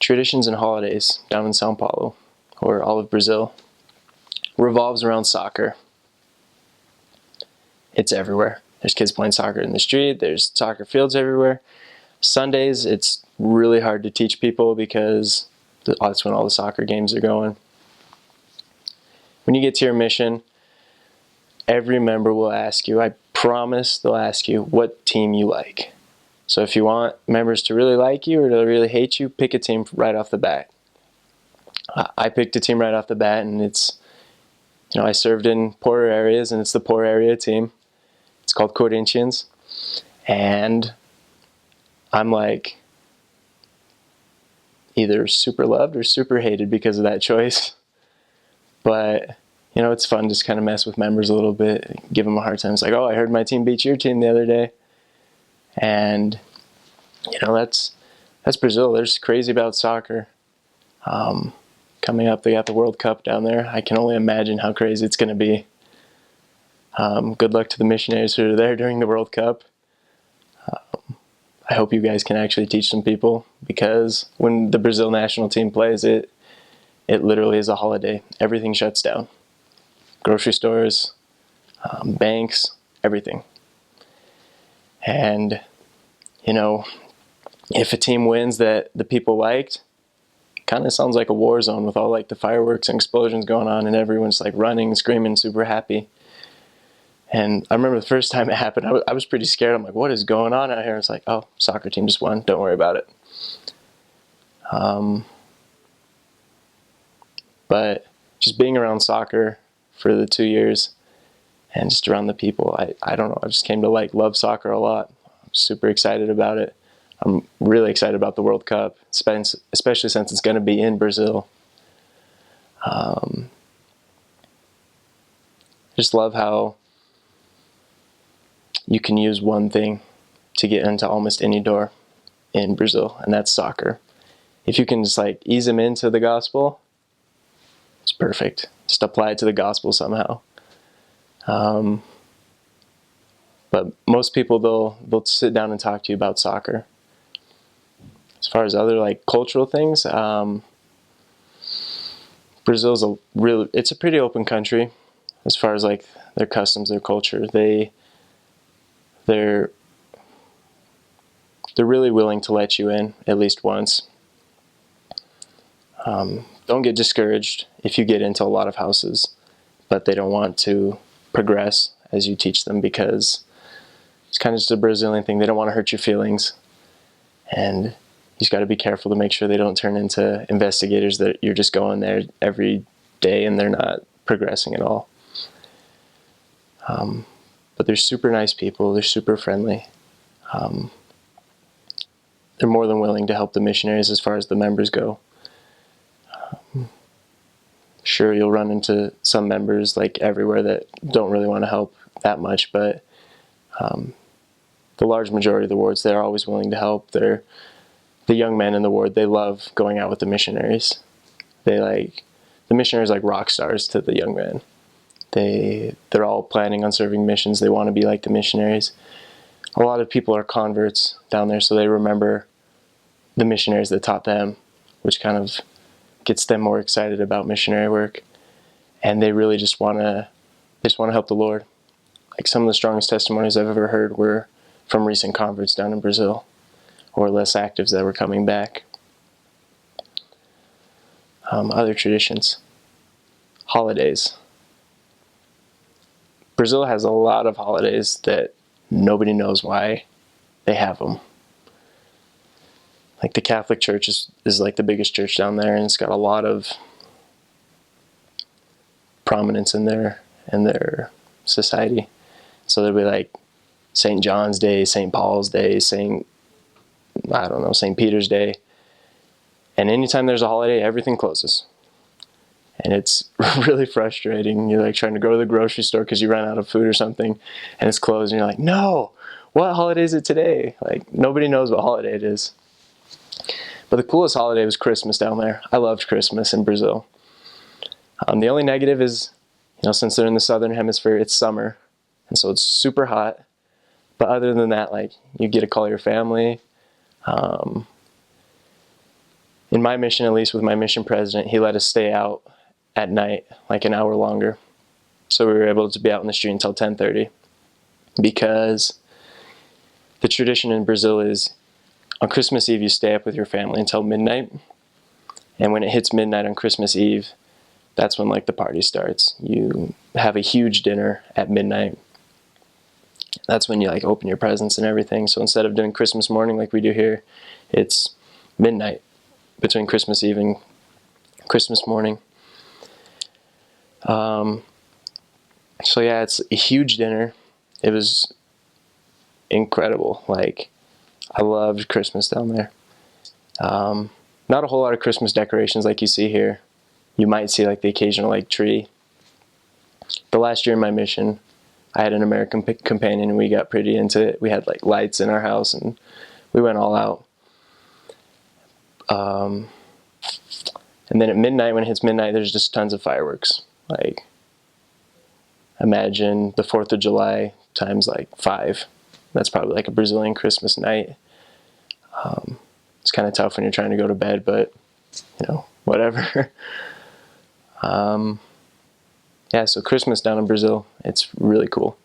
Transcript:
traditions and holidays down in Sao Paulo, or all of Brazil, revolves around soccer. It's everywhere. There's kids playing soccer in the street, there's soccer fields everywhere. Sundays, it's really hard to teach people because that's when all the soccer games are going. When you get to your mission, every member will ask you, I promise they'll ask you what team you like. So if you want members to really like you or to really hate you, pick a team right off the bat. I picked a team right off the bat, and it's, I served in poorer areas, and it's the poor area team. It's called Corinthians. And I'm like either super loved or super hated because of that choice. But, it's fun just kind of mess with members a little bit, give them a hard time. It's like, oh, I heard my team beat your team the other day. And, that's Brazil. They're just crazy about soccer. Coming up, they got the World Cup down there. I can only imagine how crazy it's going to be. Good luck to the missionaries who are there during the World Cup. I hope you guys can actually teach some people, because when the Brazil national team plays, it literally is a holiday. Everything shuts down. Grocery stores, banks, everything. And, if a team wins that the people liked, it kind of sounds like a war zone with all like the fireworks and explosions going on, and everyone's like running, screaming, super happy. And I remember the first time it happened, I was pretty scared. I'm like, what is going on out here? It's like, oh, soccer team just won. Don't worry about it. But just being around soccer for the 2 years and just around the people, I don't know. I just came to love soccer a lot. I'm super excited about it. I'm really excited about the World Cup, especially since it's going to be in Brazil. Just love how you can use one thing to get into almost any door in Brazil, and that's soccer. If you can just ease them into the gospel, it's perfect. Just apply it to the gospel somehow. But most people, they'll sit down and talk to you about soccer. As far as other cultural things, Brazil's it's a pretty open country as far as their customs, their culture. They're really willing to let you in at least once. Don't get discouraged if you get into a lot of houses, but they don't want to progress as you teach them, because it's kind of just a Brazilian thing. They don't want to hurt your feelings, and you just got to be careful to make sure they don't turn into investigators that you're just going there every day and they're not progressing at all. But they're super nice people. They're super friendly. They're more than willing to help the missionaries as far as the members go. Sure, you'll run into some members everywhere that don't really want to help that much, but the large majority of the wards, they're always willing to help. The young men in the ward, they love going out with the missionaries. The missionaries like rock stars to the young men. They're all planning on serving missions. They want to be like the missionaries. A lot of people are converts down there, so they remember the missionaries that taught them, which kind of gets them more excited about missionary work. And they really just want to help the Lord. Some of the strongest testimonies I've ever heard were from recent converts down in Brazil, or less actives that were coming back. Other traditions. Holidays. Brazil has a lot of holidays that nobody knows why they have them. The Catholic Church is the biggest church down there, and it's got a lot of prominence in their society. So there'll be St. John's Day, St. Paul's Day, St. Peter's Day. And anytime there's a holiday, everything closes. And it's really frustrating. You're trying to go to the grocery store because you ran out of food or something, and it's closed, and you're like, no, what holiday is it today? Nobody knows what holiday it is. But the coolest holiday was Christmas down there. I loved Christmas in Brazil. The only negative is, since they're in the southern hemisphere, it's summer, and so it's super hot. But other than that, you get to call your family. in my mission, at least with my mission president, he let us stay out at night, like an hour longer. So we were able to be out in the street until 10:30, because the tradition in Brazil is on Christmas Eve you stay up with your family until midnight, and when it hits midnight on Christmas Eve, that's when like the party starts. You have a huge dinner at midnight. That's when you like open your presents and everything. So instead of doing Christmas morning like we do here, it's midnight between Christmas Eve and Christmas morning. So yeah, it's a huge dinner. It was incredible. Like, I loved Christmas down there. Not a whole lot of Christmas decorations like you see here. You might see like the occasional like tree. The last year in my mission, I had an American companion and we got pretty into it. We had like lights in our house and we went all out. And then at midnight, when it hits midnight, there's just tons of fireworks. Like, imagine the 4th of July times like 5. That's probably like a Brazilian Christmas night. It's kind of tough when you're trying to go to bed, but you know, whatever. Yeah, so Christmas down in Brazil, it's really cool.